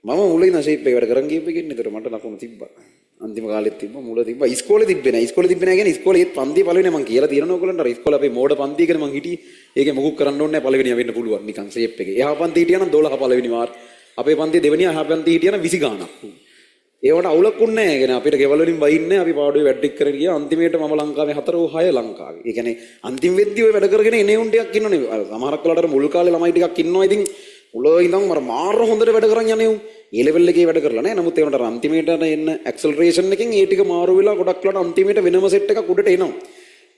මම මුලින් ඉඳන් ෂේප් එක වැඩ කරන් ගියපු එකේ නේද මට ලකුණු තිබ්බා. අන්තිම කාලෙත් තිබ්බා මුල තිබ්බා. ඉස්කෝලේ තිබ්බේ නැහැ. ඉස්කෝලේ තිබ්බේ නැහැ කියන්නේ ඉස්කෝලේ ඒත් පන්තියේ පළවෙනි මම කියලා තියෙනවා ඔයගොල්ලන්ට. අර ඉස්කෝලේ අපේ මෝඩ පන්තිය කියලා මං හිටියේ. ඒකේ මොකුත් කරන්න ඕනේ නැහැ පළවෙනියා වෙන්න පුළුවන් නිකන් ෂේප් එකේ. එහා පන්තිය හිටියා නම් 12 පළවෙනි මාර්. අපේ පන්තියේ දෙවෙනියා එහා පන්තියේ හිටියා නම් 20 ගාණක්. ඒවට අවුලක් උන්නේ නැහැ. කියන්නේ අපිට ගෙවල් වලින් බයින්නේ අපි පාඩුවේ වැඩ ටික කරගෙන ගියා. අන්තිමේට මම ලංකාවේ 4 ඕ 6 ලංකාවේ. ඒ කියන්නේ අන්තිම වෙද්දී ඔය වැඩ කරගෙන එනේ උන් ටිකක් ඉන්නෝනේ. සමහරක් වෙලාවට මුල් කාලේ ළමයි ටිකක් ඉන්නවා. ඉතින් මුල ඉඳන් මාර හොඳට වැඩ කරන් යන්නේ උන්. ඒ ලෙවල් එකේ වැඩ කරලා නැහැ. නමුත් ඒ වුණාට අන්තිමේට එන්න ඇක්සලරේෂන් එකෙන් ඒ ටික මාරු වෙලා ගොඩක් වෙලාවට අන්තිමේට වෙනම සෙට් එකක් උඩට එනවා.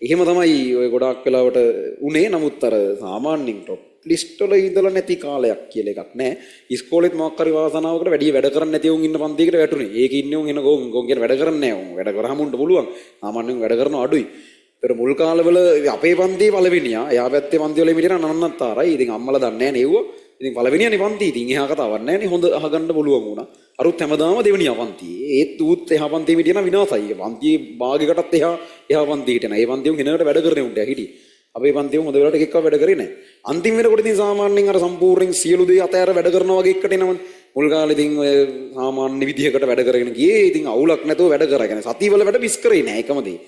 එහෙම තමයි ඔය ගොඩක් වෙලාවට උනේ. නමුත් අර සාමාන්‍යයෙන් টොප් ලිස්ට් වල ඉඳලා නැති කාලයක් කියලා එකක් නැහැ. ඉස්කෝලේත් මොකක් හරි වාසනාවකට වැඩි වැඩ කරන්නේ නැති උන් ඉන්න පන්තියකට වැටුනේ. ඒකේ ඉන්නේ උන් එන ගෝන් කියන වැඩ කරන්නේ නැහැ. උන් වැඩ කරාම උන්ට පුළුවන්. සාමාන්‍යයෙන් වැඩ කරනවා අඩුයි. ඒතර මුල් කාලවල අපේ පන්තියේ පළවෙනියා එයා පැත්තේ පන්ති වල මිටින නන්නත්තරයි. ඉතින් අම්මලා දන්නේ නැහැ නෙව්ව. ඉතින් පළවෙනියනේ පන්ති. ඉතින් එහා කතාවක් නැහැ නේ. හොඳ අහගන්න පුළුවන් වුණා. අරුත් හැමදාම දෙවෙනියා පන්තියේ. ඒත් ඌත් එහා පන්තියේ මිටින විනාසයි. පන්තියේ භාගයකටත් එහා පන්තියේ හිටිනා. ඒ පන්තියේ උන් එනකට වැඩ කරන්නේ උන්ට හිටියේ. අපේ පන්තියේ හොඳ වෙලාවට එකක්ව වැඩ කරේ නැහැ. අන්තිම වෙනකොට ඉතින් සාමාන්‍යයෙන් අර සම්පූර්ණයෙන් සියලු දේ අතෑර වැඩ කරනවා වගේ එකට එනවනේ. මුල් කාලේ ඉතින් ඔය සාමාන්‍ය විදිහකට වැඩ කරගෙන ගියේ. ඉතින් අවුලක් නැතුව වැඩ කරා. කියන්නේ සතියවල වැඩ මිස් කරේ නැහැ එකම දේ.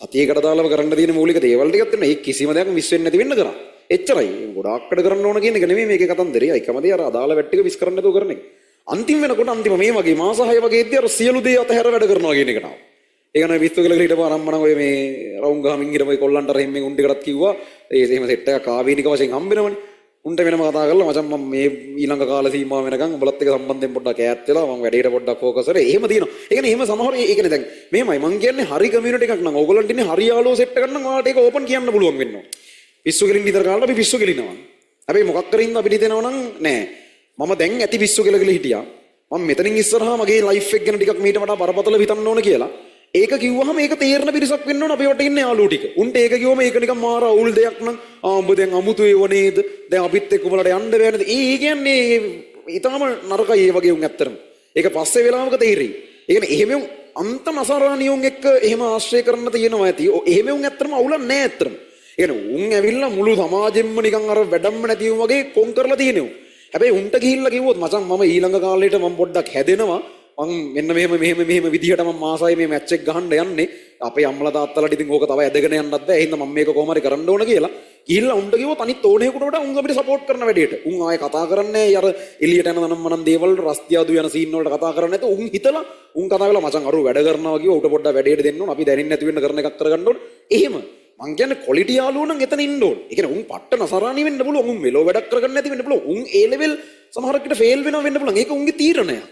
සතියකට දාලව කරන්න තියෙන මූලික දේවල් ටිකක් තියෙනවා. ඒ කිසිම දෙයක් මිස් වෙන්නේ නැති වෙන්න කරා. එච්චරයි. ගොඩාක් වැඩ කරන්න ඕන කියන එක නෙමෙයි මේකේ කතන්දරය. එකම දේ අර අදාළ වැඩ ටික මිස් කරන්න නැතුව කරන එක. අන්තිම වෙනකොට අන්තිම මේ වගේ මාස 6 වගේ ඉද්දී අර සියලු දේ අතහැර වැඩ කරනවා කියන එකට ආවා. ඒක නෑ විශ්ව කියලා හිටපු ආරම්භන ඔය මේ රවුම් ගහමින් හිටපු ඔය කොල්ලන්ට රෙම්මෙන් උන් ටිකටත් කිව්වා ඒ එහෙම සෙට් එකක් ආවේනික වශයෙන් හම්බෙනවනේ උන්ට වෙනම කතා කරලා මචං මම මේ ඊළඟ කාල සීමාව වෙනකන් උඹලත් එක්ක සම්බන්ධයෙන් පොඩ්ඩක් ඈත් වෙලා මම වැඩේට පොඩ්ඩක් ෆෝකස් කරේ එහෙම තියෙනවා ඒ කියන්නේ එහෙම සමහර ඒ කියන්නේ දැන් මේමයි මං කියන්නේ හරි කමියුනිටි එකක් නම් ඕගොල්ලන්ට ඉන්නේ හරි යාළුවෝ සෙට් එකක් නම් ඔයාලට ඒක ඕපන් කියන්න පුළුවන් වෙනවා පිස්සු කෙලින් විතර කාලේ අපි පිස්සු කෙලිනවා හැබැයි මොකක් කරින්ද අපිට හිතෙනව නම් නෑ මම දැන් ඇති පිස්සු කෙලගල හිටියා මම මෙතනින් ඉස්සරහා මගේ ලයිෆ් එක ගැන ටිකක් මීට වඩා බරපතල හිතන්න ඕන කියලා ඒක කිව්වහම ඒක තේරෙන පිරිසක් වෙන්න ඕන අපේ වටේ ඉන්න යාළුවෝ ටික. උන්ට ඒක කිව්වම ඒක නිකන් මාර අවුල් දෙයක් නම් උඹ දැන් අමුතු ඒව නේද? දැන් අපිත් එක්ක උඹලට යන්න බෑ නේද? ඒ කියන්නේ ඊටාම නරකයි ඒ වගේ උන් ඇත්තටම. ඒක පස්සේ වෙලාවක තේරෙයි. ඒ කියන්නේ එහෙම අන්ත නසරානියුන් එක්ක එහෙම ආශ්‍රය කරන්න තියෙනවා ඇති. එහෙම උන් ඇත්තටම අවුලක් නෑ ඇත්තටම. ඒ කියන්නේ උන් ඇවිල්ලා මුළු සමාජෙම නිකන් අර වැඩම්ම නැති උන් වගේ කොන් කරලා තියෙනවා. හැබැයි උන්ට ගිහිල්ලා කිව්වොත් මචං මම ඊළඟ කාලේට මම පොඩ්ඩක් හැදෙනවා. මං මෙන්න මෙහෙම විදිහට මම මාසයි මේ මැච් එක ගහන්න යන්නේ අපේ අම්මලා තාත්තලාට ඉතින් ඕක තව ඇදගෙන යන්නත් බෑ එහෙනම් මම මේක කොහොම හරි කරන්න ඕන කියලා ගිහිල්ලා උන්ට කිව්වොත් අනිත් ඕනෙකට වඩා උන් අපිට සපෝට් කරන වැඩේට උන් ආයේ කතා කරන්නේ අර එළියට යන නම්මනම් දේවල් රස්තියාදු යන සීන් වලට කතා කරන්නේ නැතුව උන් හිතලා උන් කතා කරලා මචං අරුව වැඩ කරනවා කිව්ව උට පොඩ්ඩක් වැඩේට දෙන්න ඕන අපි දැනෙන්නේ නැති වෙන්න කරන එකක් කරගන්න ඕන එහෙම මං කියන්නේ ක්වොලිටි යාළුවෝ නම් එතන ඉන්න ඕන ඒ කියන්නේ උන් පට්ට නසරාණි වෙන්න පුළුවන් උන් මෙලෝ වැඩක් කරගන්න නැති වෙන්න පුළුවන් උන් ඒ ලෙවල් සමහරකට ෆේල් වෙනවා වෙන්න පුළුවන් ඒක උන්ගේ තීරණයක්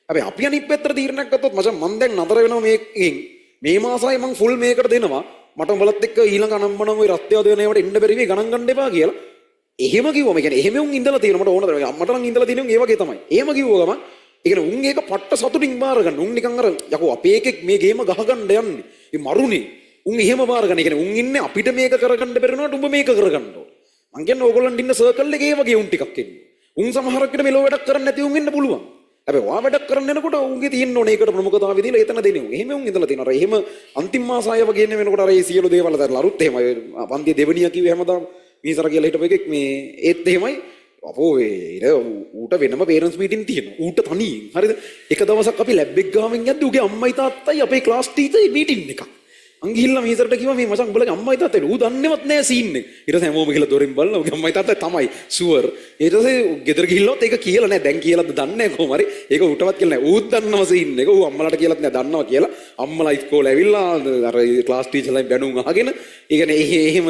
හැබැයි අපි අනිත් පැත්තට තීරණයක් ගත්තොත් මචං මම දැන් නතර වෙනවා මේකෙන් මේ මාසයි මම ෆුල් මේකට දෙනවා මට උඹලත් එක්ක ඊළඟ අනම්මනම් ওই රත්ත්‍යාද වෙන ඒවට ඉන්න බැරි වෙයි ගණන් ගන්න එපා කියලා එහෙම කිව්වම කියන්නේ එහෙම උන් ඉඳලා තියෙනවා මට ඕනද අම්මට නම් ඉඳලා තියෙනවා ඒ වගේ තමයි එහෙම කිව්ව ගමන් ඒ කියන්නේ උන් ඒක පට්ට සතුටින් බාර ගන්න උන් නිකන් අර යකෝ අපේ එකෙක් මේ ගේම ගහගන්න යන්නේ ඒ මරුනේ උන් එහෙම බාර ගන්න ඒ කියන්නේ උන් ඉන්නේ අපිට මේක කරගන්න බැරි වුණාට උඹ මේක කරගන්න ඕන මං කියන්නේ ඕගොල්ලන්ට ඉන්න සර්කල් එකේ ඒ වගේ උන් ටිකක් ඉන්නේ උන් සමහරකට මෙලෝ වැඩක් කරන්න නැති උන් ඉන්න පුළුවන් හැබැයි ඔයා වැඩක් කරන්න යනකොට උන්ගේ තියෙන්න ඕනේ ඒකට ප්‍රමුඛතාවය දීලා එතන දෙන්නේ. එහෙම උන් ඉඳලා තියෙනවා. අර එහෙම අන්තිම මාස ආය වගේ එන්නේ වෙනකොට අර ඒ සියලු දේවල් අතරලා අරුත් එහෙමයි. පන්තිය දෙවෙනියා කිව්වේ හැමදාම මීසර කියලා හිටපු එකෙක් මේ ඒත් එහෙමයි. අපෝ ඒ ඌට වෙනම පේරන්ට්ස් මීටින් තියෙනවා. ඌට තනියෙන්. හරිද? එක දවසක් අපි ලැබ් එක ගාමින් යද්දි ඌගේ අම්මයි තාත්තයි අපේ ක්ලාස් ටීචර්යි මීටින් එකක්. අන් ගිහිල්ලා මීසරට කිව්වා මේ මචං උඹලගේ අම්මයි තාත්තයි ඌ දන්නේවත් නැහැ සීන් එක. ඊට පස්සේ හැමෝම ගිහලා දොරින් බලලා ඌගේ අම්මයි තාත්තයි තමයි ෂුවර්. ඊට පස්සේ ගෙදර ගිහිල්ලොත් ඒක කියලා නැහැ. දැන් කියලාද දන්නේ නැහැ කොහොම හරි. ඒක ඌටවත් කියලා නැහැ. ඌත් දන්නවා සීන් එක. ඌ අම්මලාට කියලාත් නැහැ දන්නවා කියලා. අම්මලා ඉස්කෝලේ ඇවිල්ලා අර ක්ලාස් ටීචර්ලා බැනුම් අහගෙන ඒ කියන්නේ එහෙම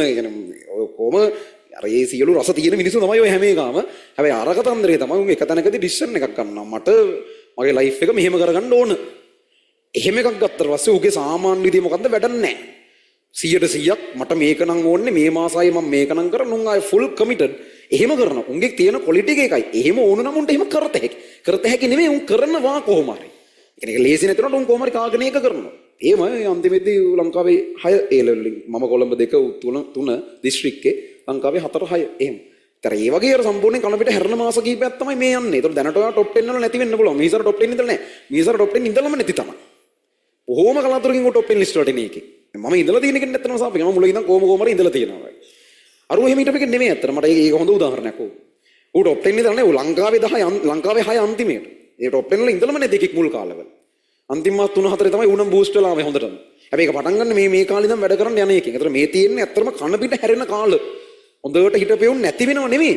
කොහොම අර ඒ සියලු රස තියෙන මිනිස්සු තමයි ඔය හැම එකම. හැබැයි අර කතන්දරේ තමයි උන් එක තැනකදී ඩිසිෂන් එකක් ගන්නවා. මට මගේ ලයිෆ් එක මෙහෙම කරගන්න ඕන. එහෙම එකක් ගත්තට පස්සේ ඌගේ සාමාන්‍ය විදිය මොකද්ද වැඩක් නැහැ. 100% මට මේක නම් ඕනේ මේ මාසයි මම මේක නම් කරන උන් ආයි ෆුල් කමිටඩ් එහෙම කරනවා. උන්ගේ තියෙන ක්වොලිටි එක එකයි. එහෙම ඕන නම් උන්ට එහෙම කරත හැකි. කරත හැකි නෙමෙයි උන් කරනවා කොහොම හරි. ඒ කියන්නේ ලේසි නැතුනට උන් කොහොම හරි කාගෙන ඒක කරනවා. එහෙමයි අන්තිමේදී ලංකාවේ 6 A level මම කොළඹ 2 3 දිස්ත්‍රික්කේ ලංකාවේ 4 6 එහෙම. ඒතර ඒ වගේ අර සම්පූර්ණයෙන් කන පිට හැරෙන මාස කීපයක් තමයි මේ යන්නේ. ඒතර දැනට ඔයා টොප් 10 වල නැති වෙන්න පුළුවන්. මීසර টොප් 10 ඉඳලා නැහැ. මීසර টොප් 10 ඉඳලම නැති තමයි. කොහොම කලාතුරකින් ඔය টොප් 10 ලිස්ට් වලට එන එකේ. මම ඉඳලා තියෙන කෙනෙක් නැත්තම සාපේක මම මුලින් ඉඳන් කොහොම හරි ඉඳලා තියෙනවා. අරුව එහෙම හිටපෙක නෙමෙයි අතන මට ඒක හොඳ උදාහරණයක් ඕක. ඌ টොප් 10 ඉඳලා නේ ඌ ලංකාවේ 6 අන්තිමේට. ඒ টොප් 10 වල ඉඳලමනේ දෙකෙක් මුල් කාලවල. අන්තිම මාස 3-4 තමයි උණම් බූස්ට් වෙලා ආවේ හොඳටම. හැබැයි ඒක පටන් ගන්න මේ කාලේ ඉඳන් වැඩ කරන්න යන එකෙන්. ඒතර මේ තියෙන්නේ ඇත්තටම කන පිට හැරෙන කාල. හොඳට හිටපෙවුන් නැති වෙනව නෙමෙයි.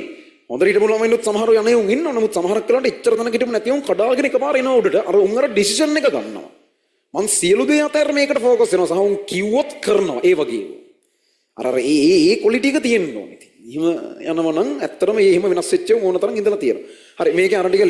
හොඳට හිටපු ළමයිනුත් සමහරව යන්නේ උන් ඉන්නවා. නමුත් සමහරක් වෙලාවට එච්චර තනක හිටපු නැති උන් කඩාගෙන එකපාර එනවා උඩට. අර උන් අර ඩිසිෂන් එක ගන්නවා. මං සියලු දේ අතර මේකට ફોකස් වෙනවා. සහ උන් කිව්වොත් කරනවා. ඒ වගේ. අර ඒ ක්වොලිටි එක තියෙන්න ඕනේ. එහෙම යනවා නම් ඇත්තටම එහෙම වෙනස් වෙච්ච ඕන තරම් ඉඳලා තියෙනවා. හරි මේකේ අර ටික